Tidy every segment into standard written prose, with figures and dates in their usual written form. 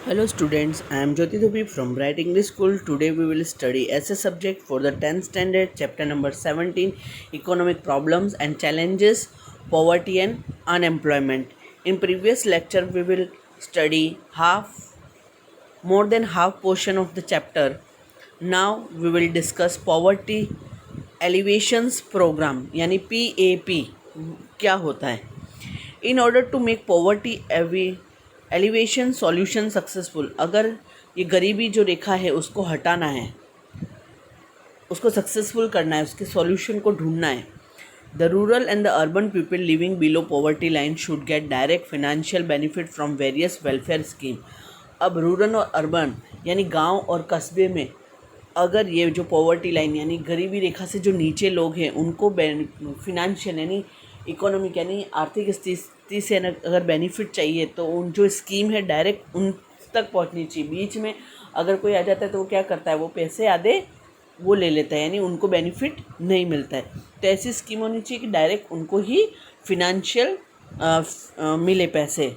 Hello students, I am Jyoti Dhubi from Bright English School. Today we will study essay subject for the 10th standard, chapter number 17, Economic Problems and Challenges, Poverty and Unemployment. In previous lecture we will study more than half portion of the chapter. Now we will discuss Poverty Alleviations Program यानी PAP क्या होता है. In order to make poverty elevation solution successful, अगर ये गरीबी जो रेखा है उसको हटाना है, उसको सक्सेसफुल करना है, उसके सॉल्यूशन को ढूंढना है, the rural and the urban people living below poverty line should get direct financial benefit from various welfare scheme. अब रूरल और अर्बन यानी गांव और कस्बे में अगर ये जो पॉवर्टी लाइन यानी गरीबी रेखा से जो नीचे लोग हैं उनको फिनेंशियल यानी इकोनॉमिक यानी आर्थिक स्थिति से अगर बेनिफिट चाहिए तो उन जो स्कीम है डायरेक्ट उन तक पहुंचनी चाहिए. बीच में अगर कोई आ जाता है तो वो क्या करता है, वो पैसे आधे वो ले लेता है, यानी उनको बेनिफिट नहीं मिलता है. तो ऐसी स्कीम होनी चाहिए कि डायरेक्ट उनको ही फिनेंशियल मिले पैसे.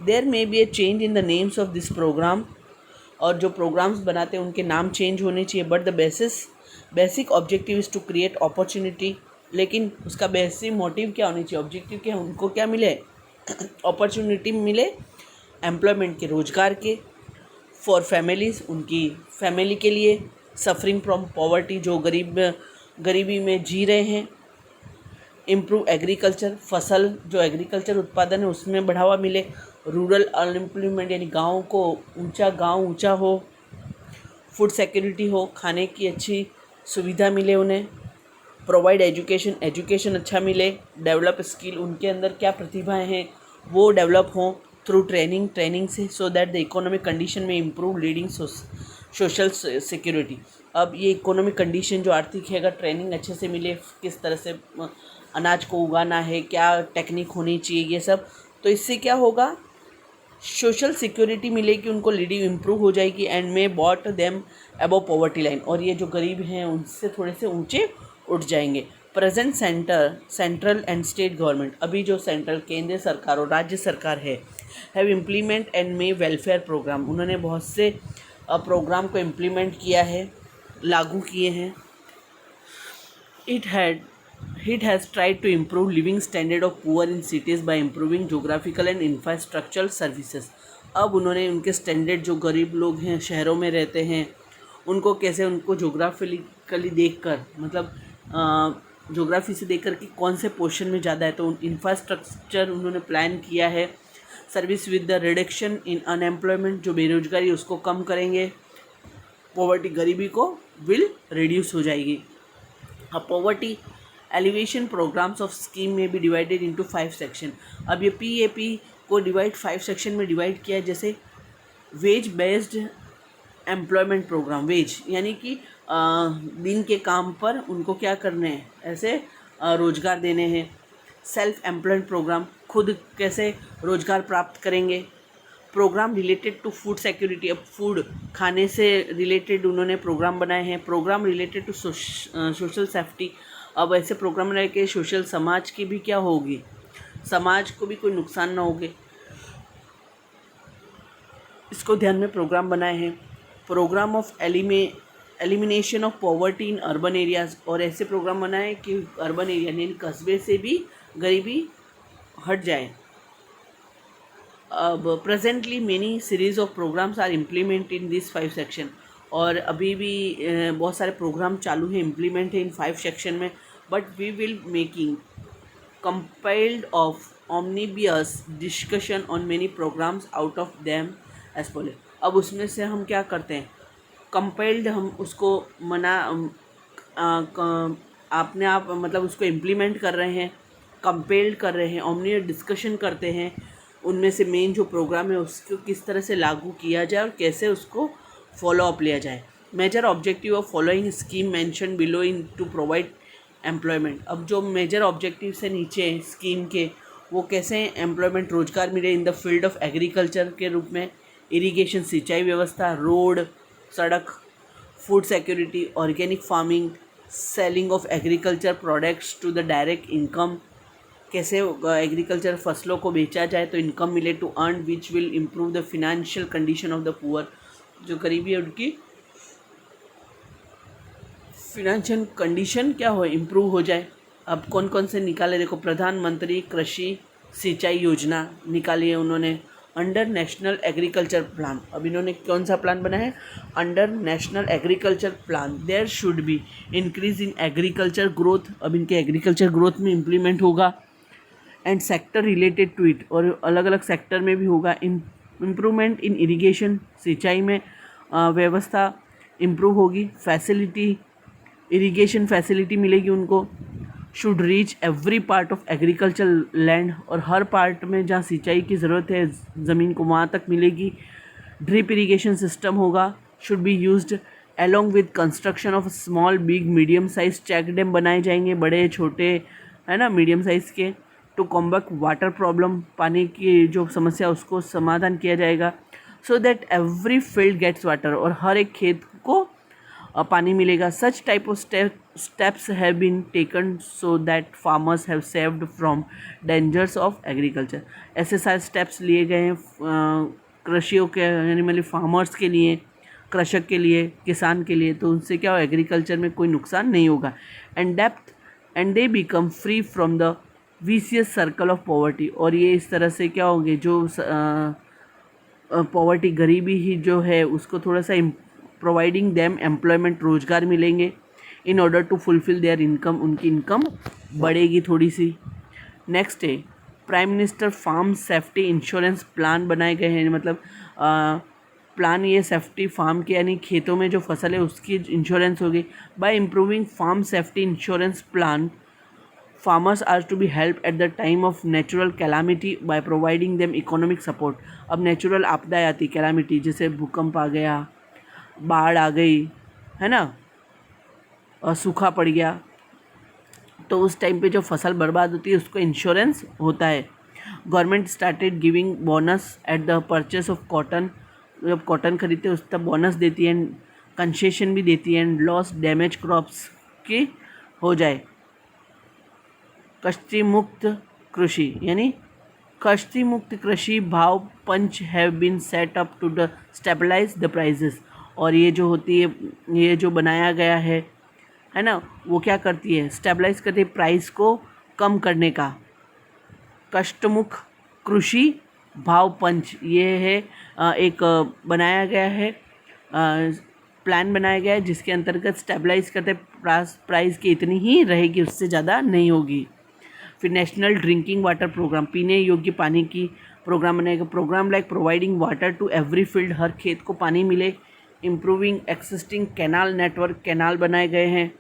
There may be a change in the names of this program, और जो प्रोग्राम्स बनाते हैं उनके नाम चेंज होने चाहिए. But the basic objective is to create opportunity, लेकिन उसका बेसिक मोटिव क्या होनी चाहिए, ऑब्जेक्टिव क्या, उनको क्या मिले, अपॉर्चुनिटी मिले एम्प्लॉयमेंट के, रोजगार के, फॉर फैमिलीज़ उनकी फैमिली के लिए, सफरिंग फ्रॉम पॉवर्टी जो गरीबी में जी रहे हैं, इम्प्रूव एग्रीकल्चर फसल जो एग्रीकल्चर उत्पादन है उसमें बढ़ावा मिले, रूरल अनएम्प्लॉयमेंट यानी गाँव ऊंचा हो, फूड सिक्योरिटी हो, खाने की अच्छी सुविधा मिले उन्हें, प्रोवाइड एजुकेशन अच्छा मिले, डेवलप स्किल उनके अंदर क्या प्रतिभाएं हैं वो डेवलप हों थ्रू ट्रेनिंग से, so that the economic condition में इम्प्रूव लीडिंग सोशल सिक्योरिटी. अब ये इकोनॉमिक कंडीशन जो आर्थिक है, अगर ट्रेनिंग अच्छे से मिले, किस तरह से अनाज को उगाना है, क्या टेक्निक होनी चाहिए, ये सब, तो इससे क्या होगा, सोशल सिक्योरिटी मिलेगी उनको, लीडिंग इम्प्रूव हो जाएगी, and may bot them above poverty line, और ये जो गरीब हैं उनसे थोड़े से ऊंचे उठ जाएंगे. Present central and state government, अभी जो सेंट्रल केंद्रीय सरकार और राज्य सरकार है, have implement and may welfare program, उन्होंने बहुत से प्रोग्राम को इम्प्लीमेंट किया है, लागू किए हैं. It has tried to improve living standard of poor in cities by improving geographical and infrastructural services. अब उन्होंने उनके स्टैंडर्ड जो गरीब लोग हैं शहरों में रहते हैं उनको कैसे, उनको जोग्राफिकली देखकर, मतलब जोग्राफी से देखकर कि कौन से पोर्शन में ज़्यादा है, तो इंफ्रास्ट्रक्चर उन्होंने प्लान किया है. Service with the reduction in unemployment, जो बेरोजगारी उसको कम करेंगे, पॉवर्टी गरीबी को विल रिड्यूस हो जाएगी. अब poverty elevation programs of scheme में भी डिवाइडेड इनटू 5 सेक्शन. अब ये PAP को 5 सेक्शन में डिवाइड किया है. जैसे wage based employment program, wage यानी कि दिन के काम पर उनको क्या करने हैं, ऐसे रोजगार देने हैं. सेल्फ एम्प्लॉयमेंट प्रोग्राम, खुद कैसे रोजगार प्राप्त करेंगे. Program related to food security, अब फूड खाने से रिलेटेड उन्होंने प्रोग्राम बनाए हैं. Program related to social safety, अब ऐसे प्रोग्राम बनाए कि सोशल समाज की भी क्या होगी, समाज को भी कोई नुकसान ना होगे, इसको ध्यान में प्रोग्राम बनाए हैं. Program of elimination of poverty in urban areas, और ऐसे प्रोग्राम बनाए कि अर्बन एरिया यानी कस्बे से भी गरीबी हट जाए. अब presently many series of programs are implement in this 5 section, और अभी भी बहुत सारे प्रोग्राम चालू हैं, इम्प्लीमेंट है इन 5 सेक्शन में. But we will making compiled of omnibus discussion on many programs out of them as follow. अब उसमें से हम क्या करते हैं, कंपाइल्ड हम उसको आपने आप मतलब उसको इम्प्लीमेंट कर रहे हैं, कंपेल्ड कर रहे हैं, ऑमनी डिस्कशन करते हैं, उनमें से मेन जो प्रोग्राम है उसको किस तरह से लागू किया जाए और कैसे उसको फॉलो अप लिया जाए. Major objective of following scheme mention below in to provide employment. अब जो मेजर ऑब्जेक्टिव से नीचे स्कीम के, वो कैसे एम्प्लॉयमेंट रोजगार मिले in the field of agriculture के रूप में, इरिगेशन सिंचाई व्यवस्था, रोड सड़क, food security, organic farming, selling of agriculture products to the direct income कैसे एग्रीकल्चर फसलों को बेचा जाए तो इनकम मिले, to earn which will improve the financial condition of the poor, जो गरीबी है उनकी फिनेंशियल कंडीशन क्या हो, इम्प्रूव हो जाए। अब कौन कौन से निकाले, देखो प्रधानमंत्री कृषि सिंचाई योजना निकाली है उन्होंने अंडर नेशनल एग्रीकल्चर प्लान। अब इन्होंने कौन सा प्लान बनाया है, under national agriculture plan there should be increase in agriculture growth. अब इनके एग्रीकल्चर ग्रोथ में इम्प्लीमेंट होगा and sector related to it, और अलग अलग सेक्टर में भी होगा। इम्प्रूवमेंट इन इरिगेशन, सिंचाई में व्यवस्था इम्प्रूव होगी, फैसिलिटी इरिगेशन फैसिलिटी मिलेगी उनको। Should reach every part of agriculture land, और हर पार्ट में जहाँ सिंचाई की ज़रूरत है ज़मीन को वहाँ तक मिलेगी। ड्रिप इरिगेशन सिस्टम होगा, should be used along with construction of small big medium size check dam बनाए जाएंगे, बड़े छोटे है ना मीडियम साइज़ के। टू कॉम्बैट वाटर प्रॉब्लम, पानी की जो समस्या उसको समाधान किया जाएगा। So that every field gets water, और हर एक खेत को पानी मिलेगा। Such type of steps have been taken so that farmers have saved from dangers of agriculture। ऐसे सारे स्टेप्स लिए गए हैं कृषियों के यानी मतलब फार्मर्स के लिए, कृषक के लिए, किसान के लिए, तो उनसे क्या हो, एग्रीकल्चर में कोई नुकसान नहीं होगा। And they become free from the vicious circle of poverty, और ये इस तरह से क्या होंगे, जो पॉवर्टी गरीबी ही जो है उसको थोड़ा सा प्रोवाइडिंग देम एम्प्लॉयमेंट, रोजगार मिलेंगे। In order to fulfil their income, उनकी इनकम बढ़ेगी थोड़ी सी। नेक्स्ट है prime minister farm safety insurance plan बनाए गए हैं, मतलब प्लान ये सेफ्टी फार्म के यानी खेतों में जो फसल है उसकी इंश्योरेंस होगी। By improving farm safety insurance plan farmers are to be help at the time of natural calamity by providing them economic support. अब नेचुरल आपदाएं आती, कैलामिटी जैसे भूकंप आ गया, बाढ़ आ गई है ना, और सूखा पड़ गया, तो उस टाइम पे जो फसल बर्बाद होती है उसको इंश्योरेंस होता है। Government started giving bonus at the purchase of cotton, जब कॉटन खरीदते हैं उस तब बोनस देती है, कंसेशन भी देती है, एंड लॉस डैमेज क्रॉप्स की हो जाए। कष्टि मुक्त कृषि यानी कष्टि मुक्त कृषि भाव पंच have been set up to the stabilize the prices, और ये जो होती है, ये जो बनाया गया है ना, वो क्या करती है, स्टेबलाइज करती है प्राइस को कम करने का। कष्टमुख कृषि भाव पंच, ये है एक बनाया गया है, प्लान बनाया गया है जिसके अंतर्गत स्टेबलाइज करते प्राइस की इतनी ही रहेगी, उससे ज़्यादा नहीं होगी। फिर नेशनल ड्रिंकिंग वाटर प्रोग्राम, पीने योग्य पानी की प्रोग्राम बनाएगा। Program like providing water to every field, हर खेत को पानी मिले। Improving existing canal network, canal बनाए गए हैं।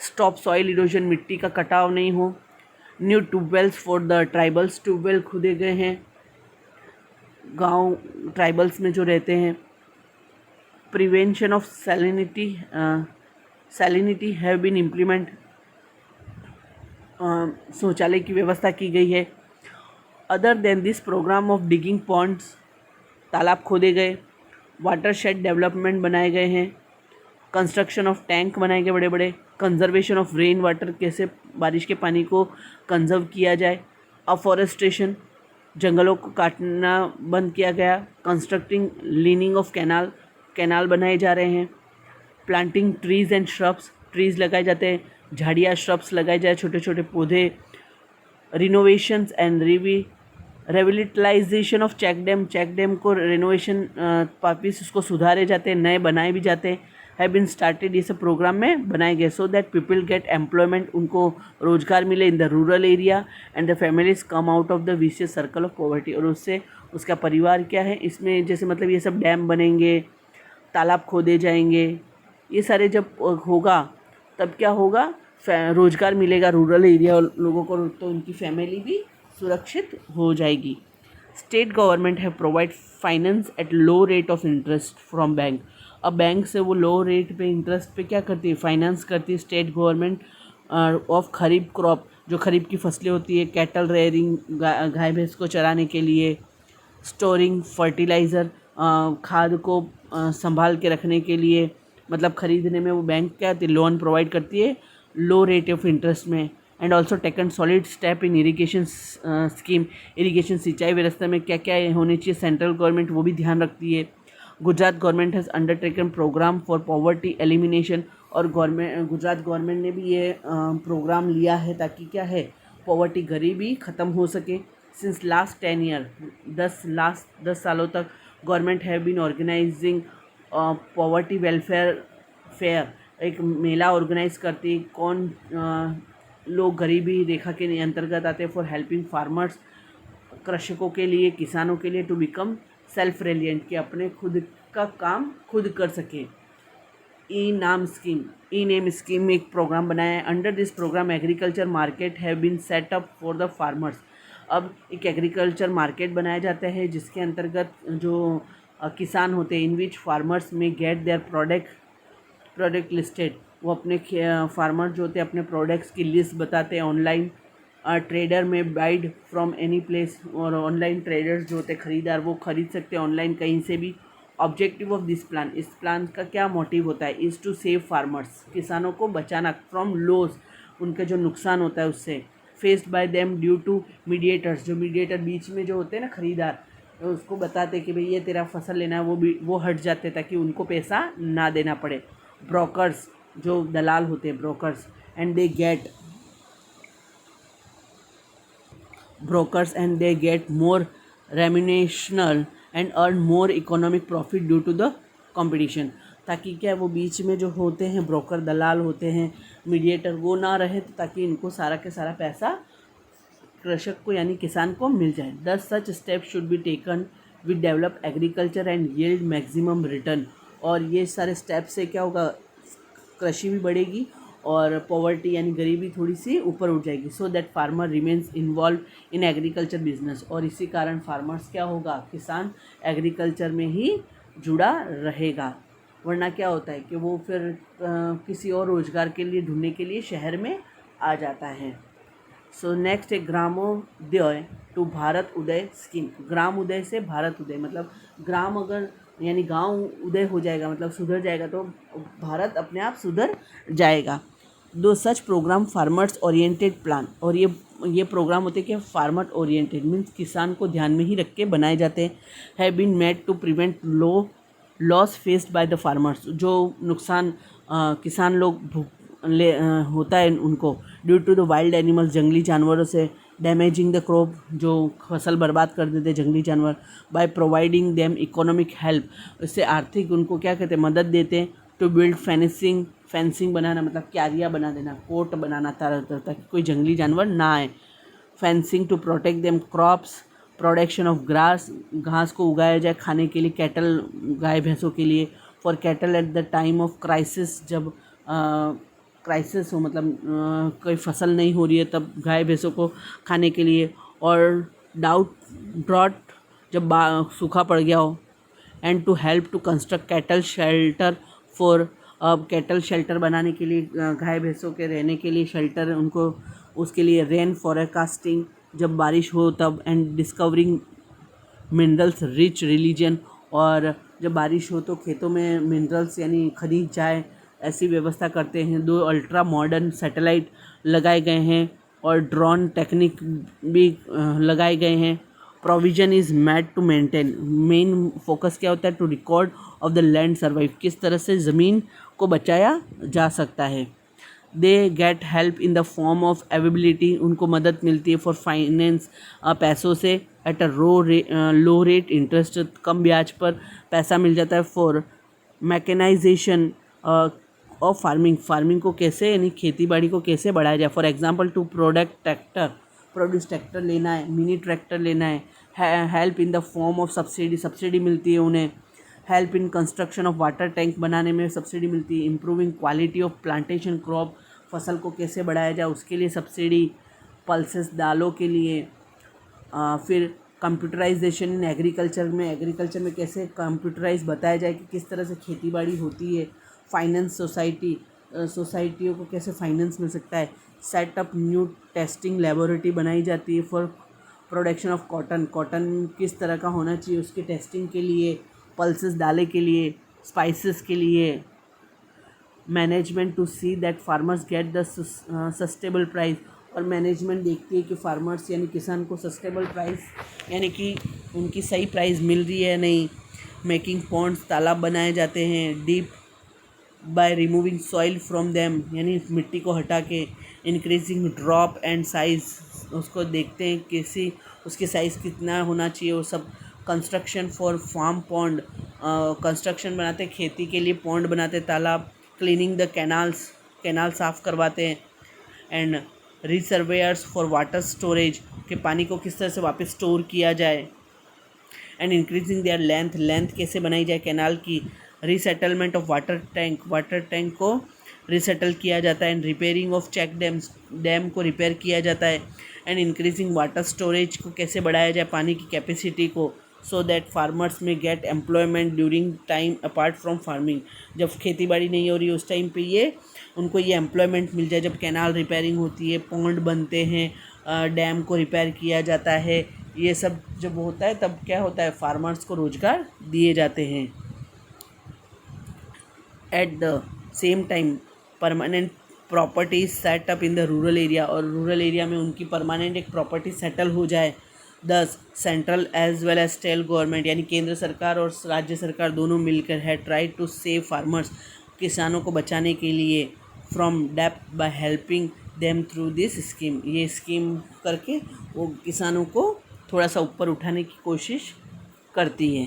स्टॉप सॉइल इरोजन, मिट्टी का कटाव नहीं हो। New tubewells for the tribals, tubewell खुदे गए हैं गांव ट्राइबल्स में जो रहते हैं। Prevention of salinity have been implement, शौचालय की व्यवस्था की गई है। Other than this program of digging ponds, तालाब खोदे गए। वाटर शेड डेवलपमेंट बनाए गए हैं। कंस्ट्रक्शन ऑफ टैंक बनाए गए बड़े बड़े। कंजर्वेशन ऑफ रेन वाटर, कैसे बारिश के पानी को कंजर्व किया जाए। अफॉरेस्टेशन, जंगलों को काटना बंद किया गया। कंस्ट्रक्टिंग लीनिंग ऑफ कैनाल बनाए जा रहे हैं। Planting trees and shrubs, trees लगाए जाते हैं, झाड़ियाँ श्रब्स लगाए जाए, छोटे छोटे पौधे। रिनोवेशंस एंड रेविलिटलाइजेशन ऑफ चेक डैम को रिनोवेशन वापिस उसको सुधारे जाते हैं, नए बनाए भी जाते हैं। हैव बीन स्टार्टेड, ये सब प्रोग्राम में बनाए गए so that people get employment, उनको रोजगार मिले in the rural area and the families come out of the vicious circle of poverty, और उससे उसका परिवार क्या है इसमें, जैसे मतलब ये सब डैम बनेंगे, तालाब खोदे जाएंगे, ये सारे जब होगा तब क्या होगा, रोजगार मिलेगा रूरल एरिया लोगों को, तो उनकी फैमिली भी सुरक्षित हो जाएगी। स्टेट गवर्नमेंट है provide finance at low rate of interest from bank. अब बैंक से वो लो रेट पे इंटरेस्ट पे क्या करती है, फाइनेंस करती है state government of kharif crop, जो खरीफ की फसलें होती है। कैटल रेयरिंग, गाय भैंस को चराने के लिए। स्टोरिंग फर्टिलाइज़र, खाद को संभाल के रखने के लिए, मतलब खरीदने में वो बैंक क्या होती है, लोन प्रोवाइड करती है लो रेट ऑफ इंटरेस्ट में। And also taken solid step in irrigation scheme. Irrigation सिंचाई व्यवस्था में क्या क्या होनी चाहिए, सेंट्रल गवर्नमेंट वो भी ध्यान रखती है। Gujarat government has undertaken program for poverty elimination, और गुजरात गवर्नमेंट ने भी ये प्रोग्राम लिया है ताकि क्या है, पॉवर्टी, गरीबी ख़त्म हो सके। सिंस लास्ट 10 ईयर, 10 सालों तक government have been organising poverty welfare fair, एक मेला ऑर्गेनाइज करती, कौन लोग गरीबी रेखा के अंतर्गत आते हैं, फॉर हेल्पिंग फार्मर्स, कृषकों के लिए, किसानों के लिए, टू बिकम सेल्फ रिलियंट, कि अपने खुद का काम खुद कर सके। ई नेम स्कीम में एक प्रोग्राम बनाया है। Under this program agriculture market have been set up for the farmers. अब एक एग्रीकल्चर मार्केट बनाया जाता है जिसके अंतर्गत जो किसान होते हैं, इन विच फार्मर्स में गेट देयर प्रोडक्ट लिस्टेड, वो अपने फार्मर जो होते हैं अपने प्रोडक्ट्स की लिस्ट बताते हैं ऑनलाइन। ट्रेडर में बाइड फ्रॉम एनी प्लेस, और ऑनलाइन ट्रेडर्स जो होते हैं खरीदार, वो खरीद सकते हैं ऑनलाइन कहीं से भी। ऑब्जेक्टिव ऑफ दिस प्लान, इस प्लान का क्या मोटिव होता है, इज़ टू सेव फार्मर्स, किसानों को बचाना, फ्रॉम लॉस, उनका जो नुकसान होता है उससे, faced by them due to mediators, जो मीडिएटर बीच में जो होते हैं ना खरीदार, तो उसको बताते कि भाई ये तेरा फसल लेना है, वो हट जाते ताकि उनको पैसा ना देना पड़े। ब्रोकर्स, जो दलाल होते हैं brokers, and they get more remunerational and earn more economic profit due to the competition, ताकि क्या वो बीच में जो होते हैं ब्रोकर, दलाल होते हैं, मीडिएटर, वो ना रहे, तो ताकि इनको सारा के सारा पैसा कृषक को यानी किसान को मिल जाए। 10 such step should be taken with develop agriculture and yield maximum return, और ये सारे स्टेप से क्या होगा, कृषि भी बढ़ेगी और पॉवर्टी यानी गरीबी थोड़ी सी ऊपर उठ जाएगी। So that farmer remains involve in agriculture business, और इसी कारण फार्मर्स क्या होगा, किसान एग्रीकल्चर में ही जुड़ा रहेगा। वरना क्या होता है कि वो फिर किसी और रोज़गार के लिए ढूंढने के लिए शहर में आ जाता है। सो नेक्स्ट है ग्रामोदय टू भारत उदय स्कीम। ग्राम उदय से भारत उदय, मतलब ग्राम अगर यानी गांव उदय हो जाएगा, मतलब सुधर जाएगा, तो भारत अपने आप सुधर जाएगा। दो सच प्रोग्राम फार्मर्स ओरिएंटेड प्लान, और ये प्रोग्राम होते हैं कि फार्मर ओरिएंटेड मीन्स किसान को ध्यान में ही रख के बनाए जाते हैं। Have been made to prevent loss faced by the farmers, जो नुकसान किसान लोग होता है उनको, due to the wild animals, जंगली जानवरों से, डैमेजिंग द क्रॉप, जो फसल बर्बाद कर देते जंगली जानवर, bye providing them economic help, इससे आर्थिक उनको क्या कहते हैं, मदद देते हैं। टू बिल्ड फेंसिंग बनाना, मतलब क्यारियाँ बना देना, कोट बनाना ताकि कोई जंगली जानवर ना आए। Fencing to protect them crops, production of grass, घास को उगाया जाए खाने के लिए, कैटल, गाय भैंसों के लिए। For cattle eight the time of crisis, जब क्राइसिस हो, मतलब कोई फसल नहीं हो रही है तब गाय भैंसों को खाने के लिए। और ड्रॉट, जब सूखा पड़ गया हो। And to help to construct cattle shelter for, अब कैटल शेल्टर बनाने के लिए, गाय भैंसों के रहने के लिए शेल्टर उनको, उसके लिए रेन फॉरकास्टिंग, जब बारिश हो तब। And discovering minerals rich religion, और जब बारिश हो तो खेतों में मिनरल्स यानी खनिज जाए, ऐसी व्यवस्था करते हैं। 2 अल्ट्रा मॉडर्न सैटेलाइट लगाए गए हैं, और ड्रोन टेक्निक भी लगाए गए हैं। Provision is made to maintain, main focus क्या होता है, to record of the land survive, किस तरह से ज़मीन को बचाया जा सकता है। They get help in the form of availability, उनको मदद मिलती है फॉर फाइनेंस, पैसों से, at a low rate interest, कम ब्याज पर पैसा मिल जाता है। फॉर मैकेनाइजेशन ऑफ फार्मिंग को कैसे यानी खेती बाड़ी को कैसे बढ़ाया जाए। For example to produce tractor लेना है, मिनी ट्रैक्टर लेना है। Help in the form of subsidy मिलती है उन्हें। Help in construction of water tank बनाने में सब्सिडी मिलती है। Improving quality of plantation crop, फसल को कैसे बढ़ाया जाए उसके लिए सब्सिडी। पल्सेस, दालों के लिए। फिर कंप्यूटराइजेशन इन एग्रीकल्चर में कैसे कंप्यूटराइज बताया जाए कि किस तरह से खेती बाड़ी होती है। फाइनेंस सोसाइटियों को कैसे फाइनेंस मिल सकता है। सेटअप न्यू टेस्टिंग लेबोरेटरी बनाई जाती है फॉर प्रोडक्शन ऑफ कॉटन किस तरह का होना चाहिए उसकी टेस्टिंग के लिए। पल्सेस, दालें के लिए, स्पाइसेस के लिए। Management to see that farmers get the sustainable price, और मैनेजमेंट देखती है कि फार्मर्स यानी किसान को सस्टेनेबल प्राइस यानी कि उनकी सही प्राइस मिल रही है या नहीं। मेकिंग पॉन्ड्स, तालाब बनाए जाते हैं। Deep by removing soil from them यानी मिट्टी को हटा के। इंक्रीजिंग ड्रॉप एंड साइज, उसको देखते हैं किसी उसकी साइज़ कितना होना चाहिए वो सब। Construction for farm pond, construction बनाते हैं खेती के लिए, पॉन्ड बनाते हैं तालाब। क्लीनिंग द कैनाल्स, कैनाल साफ़ करवाते हैं। एंड रिजर्वेयर्स फॉर वाटर स्टोरेज, के पानी को किस तरह से वापस स्टोर किया जाए। And increasing their length, length कैसे बनाई जाए कैनाल की। Resettlement of water tank, water tank को रिसेटल किया जाता है। And repairing of check dams, dam को रिपेयर किया जाता है। एंड इंक्रीजिंग वाटर स्टोरेज को कैसे बढ़ाया जाए पानी की कैपेसिटी को, सो दैट फार्मर्स में gate employment during time apart from farming. जब खेती बाड़ी नहीं हो रही उस टाइम पे ये उनको ये एम्प्लॉयमेंट मिल जाए। जब कैनाल रिपेयरिंग होती है, पॉन्ड बनते हैं, डैम को रिपेयर किया जाता है, ये सब जब होता है तब क्या होता है, फार्मर्स को रोज़गार दिए जाते हैं। At the same time permanent properties setup in the rural area, और रूरल एरिया में उनकी परमानेंट एक प्रॉपर्टी सेटल हो जाए। 10 central as well as state government यानी केंद्र सरकार और राज्य सरकार दोनों मिलकर है ट्राई टू सेव फार्मर्स, किसानों को बचाने के लिए, from depth by helping them through this scheme. ये स्कीम करके वो किसानों को थोड़ा सा ऊपर उठाने की कोशिश करती है।